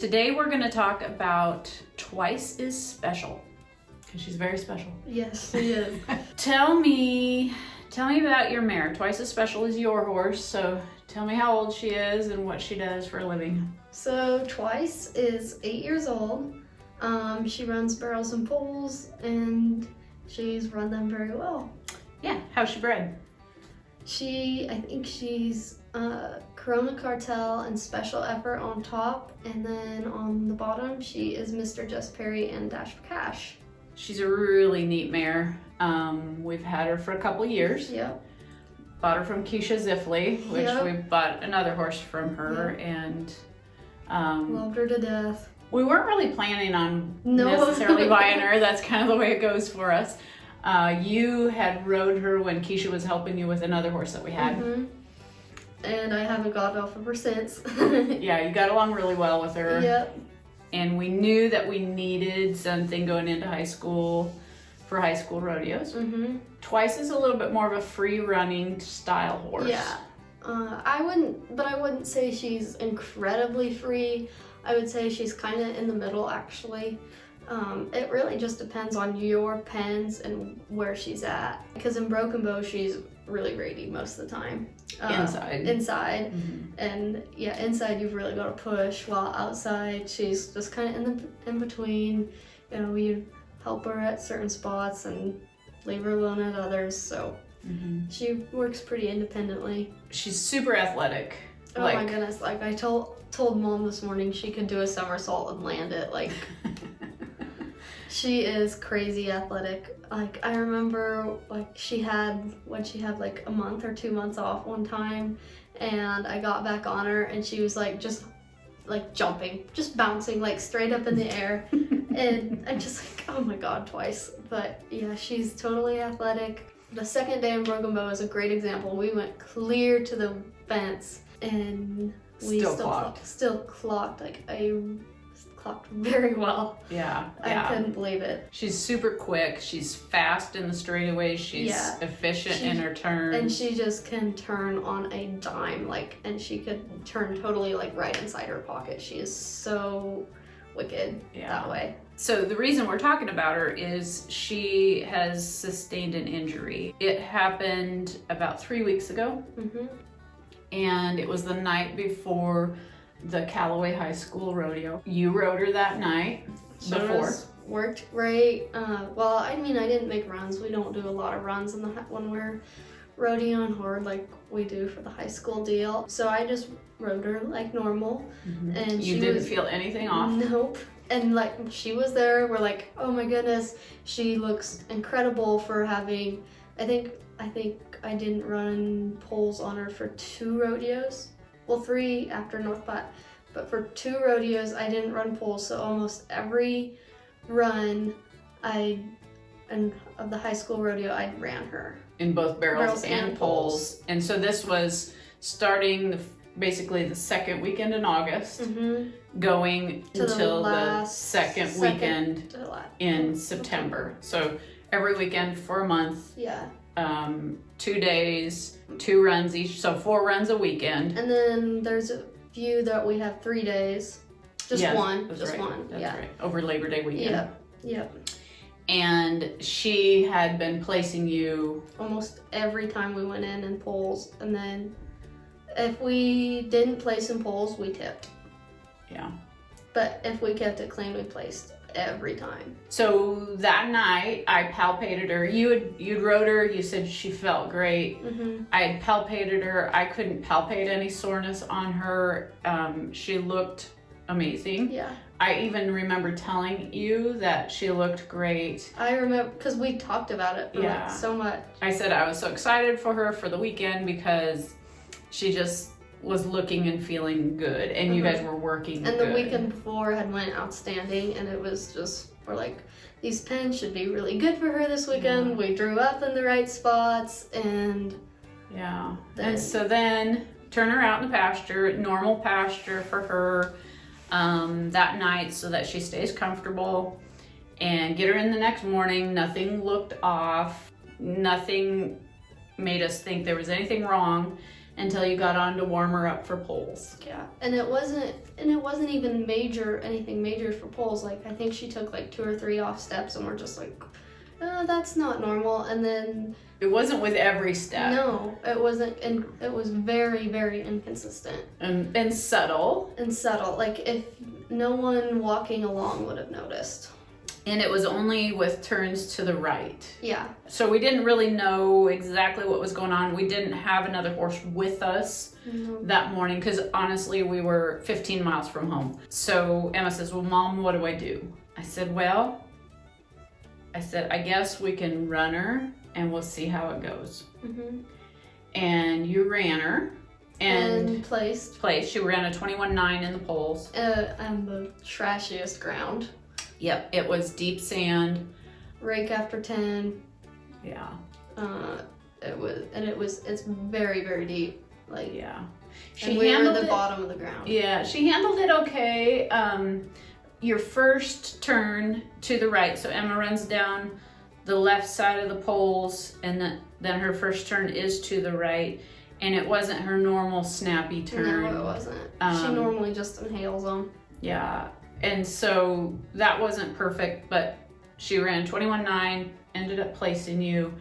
Today we're going to talk about Twice is Special, because she's very special. Yes, she is. Tell me about your mare. Twice as Special is your horse, so tell me how old she is and what she does for a living. So Twice is 8 years old. She runs barrels and poles, and she's run them very well. Yeah, how's she bred? I think she's Corona Cartel and Special Effort on top, and then on the bottom she is Mr. Just Perry and Dash for Cash. She's a really neat mare. We've had her for a couple years. Yep. Bought her from Keisha Ziffley, which Yep. we bought another horse from her, Yep. and Loved her to death. we weren't really planning on No. necessarily buying her. That's kind of the way it goes for us. You had rode her when Keisha was helping you with another horse that we had. Mm-hmm. And I haven't got off of her since. Yeah, you got along really well with her. Yep. And we knew that we needed something going into high school for high school rodeos. Mm-hmm. Twice is a little bit more of a free running style horse. Yeah. I wouldn't say she's incredibly free. I would say she's kind of in the middle, actually. It really just depends on your pens and where she's at. Because in Broken Bow, she's really rady most of the time. Inside. Mm-hmm. And yeah, inside you've really got to push, while outside she's just kind of in between. You know, you help her at certain spots and leave her alone at others. So she works pretty independently. She's super athletic. Oh my goodness, like I told Mom this morning she could do a somersault and land it. Like, she is crazy athletic. Like, I remember when she had like a month or 2 months off one time, and I got back on her and she was like just like jumping, just bouncing like straight up in the air. And I'm just like, oh my God, Twice. But yeah, she's totally athletic. The second day in Broken Bow is a great example. We went clear to the fence and we still clocked. Like, I clocked very well. Yeah. I couldn't believe it. She's super quick. She's fast in the straightaways. She's efficient in her turns. And she just can turn on a dime, like, and she could turn totally like right inside her pocket. She is so wicked that way. So the reason we're talking about her is she has sustained an injury. It happened about 3 weeks ago. And it was the night before the Callaway High School rodeo. You rode her that night before. Worked great. Well, I mean, I didn't make runs. We don't do a lot of runs when we're rodeoing hard like we do for the high school deal. So I just rode her like normal. And you didn't feel anything off? Nope. And like, she was there. We're like, oh my goodness, she looks incredible for having, I think I didn't run poles on her for 2 rodeos. Well, 3 after North Platte, but for 2 rodeos I didn't run poles. So almost every run of the high school rodeo, I ran her. In both barrels and poles. And so this was starting basically the second weekend in August, going until the second weekend in September. So every weekend for a month. Yeah. 2 days, 2 runs each, so 4 runs a weekend. And then there's a few that we have 3 days. Just one. That's just right. one. That's yeah. right. Over Labor Day weekend. Yep. And she had been placing you almost every time we went in poles, and then if we didn't place in poles, we tipped. Yeah. But if we kept it clean, we placed every time. So that night I palpated her. You'd rode her. You said she felt great. I had palpated her. I couldn't palpate any soreness on her. She looked amazing. Yeah. I even remember telling you that she looked great. I remember because we talked about it for like so much. I said I was so excited for her for the weekend because she just was looking and feeling good, and you guys were working and good. The weekend before had went outstanding, and it was just, we're like, these pens should be really good for her this weekend. We drew up in the right spots, and and so then turn her out in the pasture, normal pasture for her that night, so that she stays comfortable, and get her in the next morning. Nothing looked off, nothing made us think there was anything wrong. until you got on to warm her up for poles. Yeah, and it wasn't even anything major for poles. Like, I think she took like 2 or 3 off steps, and we're just like, oh, that's not normal. And then it wasn't with every step. No, it wasn't, and it was very, very inconsistent. And subtle. And subtle, like if no one walking along would have noticed. And it was only with turns to the right. Yeah. So we didn't really know exactly what was going on. We didn't have another horse with us that morning because honestly, we were 15 miles from home. So Emma says, well, Mom, what do I do? I said, I guess we can run her and we'll see how it goes. Mm-hmm. And you ran her. And placed. She ran a 21.9 in the poles. On the trashiest ground. Yep, it was deep sand. Rake after 10. Yeah. It's very, very deep. Like, yeah. She handled the bottom of the ground. Yeah, she handled it okay. Your first turn to the right, so Emma runs down the left side of the poles, and then her first turn is to the right, and it wasn't her normal snappy turn. No, it wasn't. She normally just inhales them. Yeah, and so that wasn't perfect, but she ran 21.9, ended up placing you,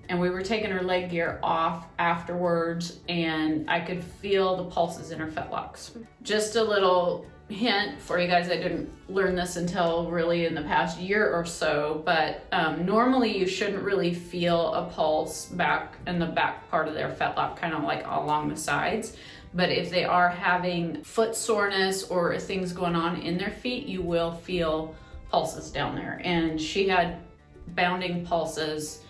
and we were taking her leg gear off afterwards, and I could feel the pulses in her fetlocks. Just a little hint for you guys, I didn't learn this until really in the past year or so, but normally you shouldn't really feel a pulse back in the back part of their fetlock, kind of like along the sides. But if they are having foot soreness or things going on in their feet, you will feel pulses down there. And she had bounding pulses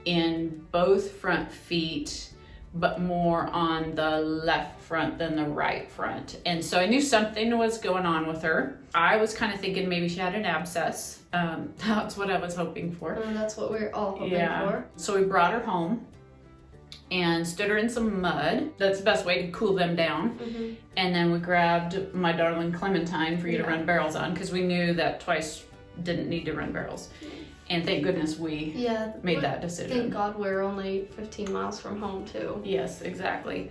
in both front feet, but more on the left front than the right front. And so I knew something was going on with her. I was kind of thinking maybe she had an abscess. That's what I was hoping for. And that's what we're all hoping for. So we brought her home and stood her in some mud. That's the best way to cool them down. And then we grabbed my darling Clementine for you to run barrels on, because we knew that Twice didn't need to run barrels. And thank goodness we made that decision. Thank God we're only 15 miles from home too. Yes, exactly.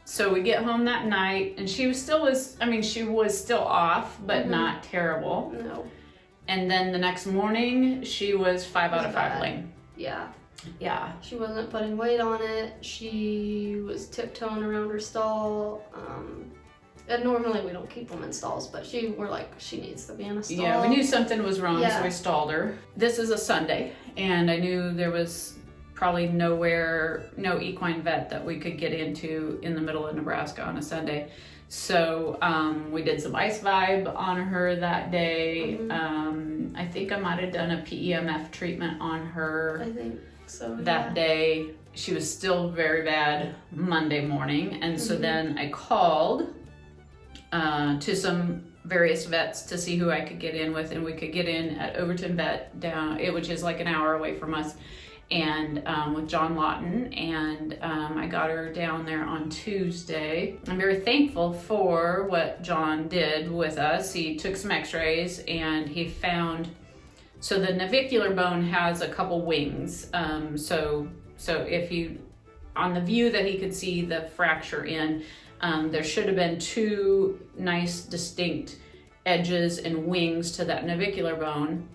So we get home that night, and she was still off, but not terrible. No. And then the next morning, she was 5 out of 5 lane. Yeah. Yeah. She wasn't putting weight on it. She was tiptoeing around her stall. And normally we don't keep them in stalls, but we're like, she needs to be in a stall. Yeah, we knew something was wrong, so we stalled her. This is a Sunday, and I knew there was probably no equine vet that we could get into in the middle of Nebraska on a Sunday. So we did some ice vibe on her that day. I think I might have done a PEMF treatment on her. I think so. That day. She was still very bad Monday morning, and so then I called to some various vets to see who I could get in with, and we could get in at Overton Vet which is like an hour away from us, and with John Lawton, and I got her down there on Tuesday. I'm very thankful for what John did with us. He took some x-rays and he found, so the navicular bone has a couple wings, so if you, on the view that he could see the fracture in, there should have been 2 nice distinct edges and wings to that navicular bone.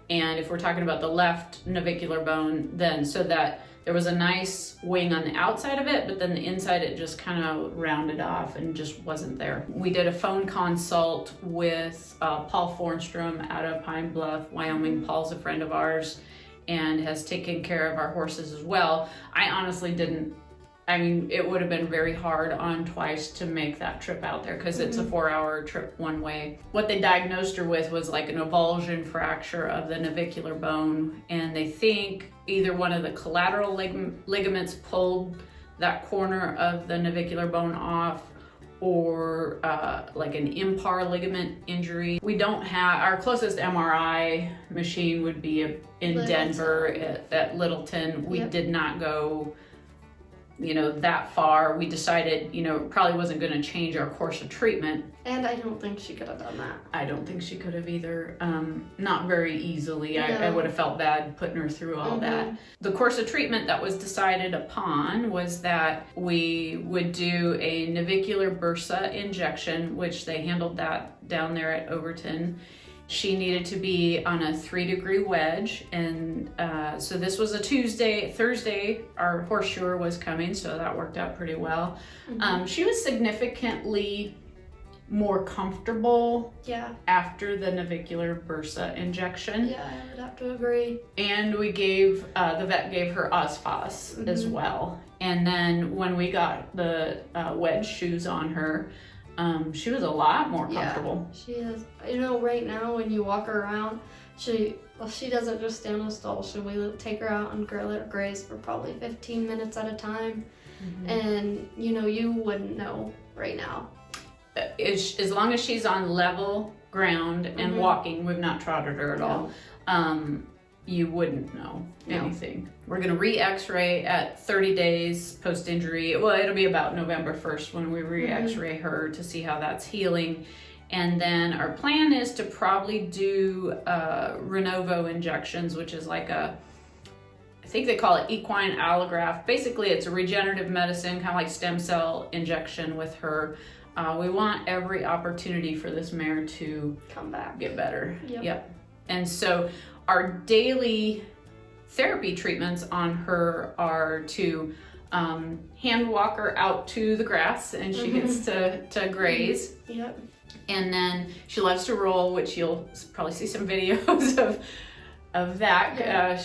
And if we're talking about the left navicular bone, then so that there was a nice wing on the outside of it, but then the inside it just kind of rounded off and just wasn't there. We did a phone consult with Paul Fornstrom out of Pine Bluff, Wyoming. Paul's a friend of ours and has taken care of our horses as well. I honestly it would have been very hard on Twice to make that trip out there, because it's a 4-hour trip one way. What they diagnosed her with was like an avulsion fracture of the navicular bone, and they think either one of the collateral ligaments pulled that corner of the navicular bone off, or like an impar ligament injury. We don't have, our closest MRI machine would be in Denver at Littleton. We did not go that far. We decided, it probably wasn't going to change our course of treatment. And I don't think she could have done that. I don't think she could have either. Not very easily. No. I would have felt bad putting her through all that. The course of treatment that was decided upon was that we would do a navicular bursa injection, which they handled that down there at Overton. She needed to be on a 3-degree wedge, and so this was a Tuesday. Thursday, our horseshoer was coming, so that worked out pretty well. She was significantly more comfortable after the navicular bursa injection. Yeah, I would have to agree. And we gave, the vet gave her Osphos as well. And then when we got the wedge shoes on her, she was a lot more comfortable. Yeah, she is. Right now when you walk her around, she doesn't just stand in a stall. We take her out and let her graze for probably 15 minutes at a time. And you wouldn't know right now. As long as she's on level ground and walking, we've not trotted her at all. You wouldn't know anything. We're going to re-x-ray at 30 days post-injury. Well, it'll be about November 1st when we re-x-ray her to see how that's healing. And then our plan is to probably do Renovo injections, which is like I think they call it equine allograft. Basically, it's a regenerative medicine, kind of like stem cell injection with her. We want every opportunity for this mare to come back, get better. Yep. And so our daily therapy treatments on her are to hand walk her out to the grass, and she gets to graze. Yep. And then she loves to roll, which you'll probably see some videos of that. Yeah.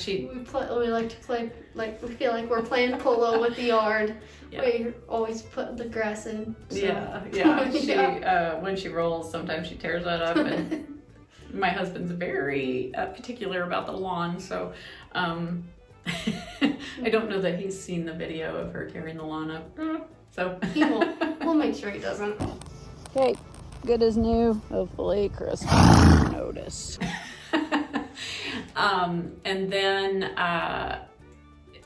We like to play, we feel like we're playing polo with the yard. Yeah. We always put the grass in. So. Yeah. She when she rolls, sometimes she tears that up, and my husband's very particular about the lawn, so I don't know that he's seen the video of her tearing the lawn up. So he won't. We'll make sure he doesn't. Okay, good as new. Hopefully Chris will notice. And then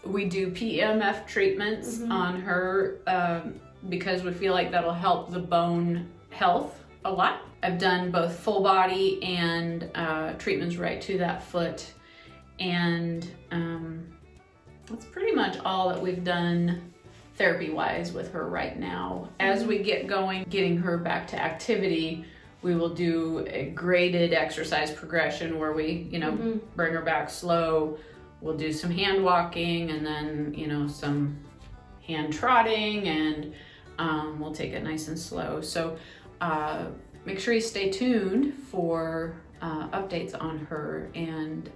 we do PEMF treatments on her because we feel like that'll help the bone health a lot. I've done both full body and treatments right to that foot, and that's pretty much all that we've done therapy-wise with her right now. As we get going, getting her back to activity, we will do a graded exercise progression where we, bring her back slow. We'll do some hand walking, and then, some hand trotting, and we'll take it nice and slow. So make sure you stay tuned for updates on her, and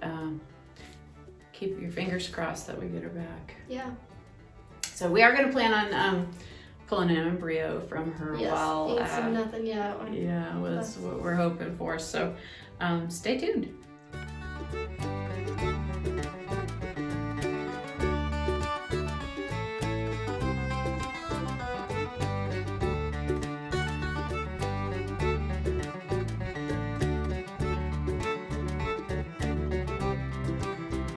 keep your fingers crossed that we get her back. Yeah. So we are going to plan on pulling an embryo from her while... Yes, ain't seen nothing yet. Yeah, that's what we're hoping for. So stay tuned.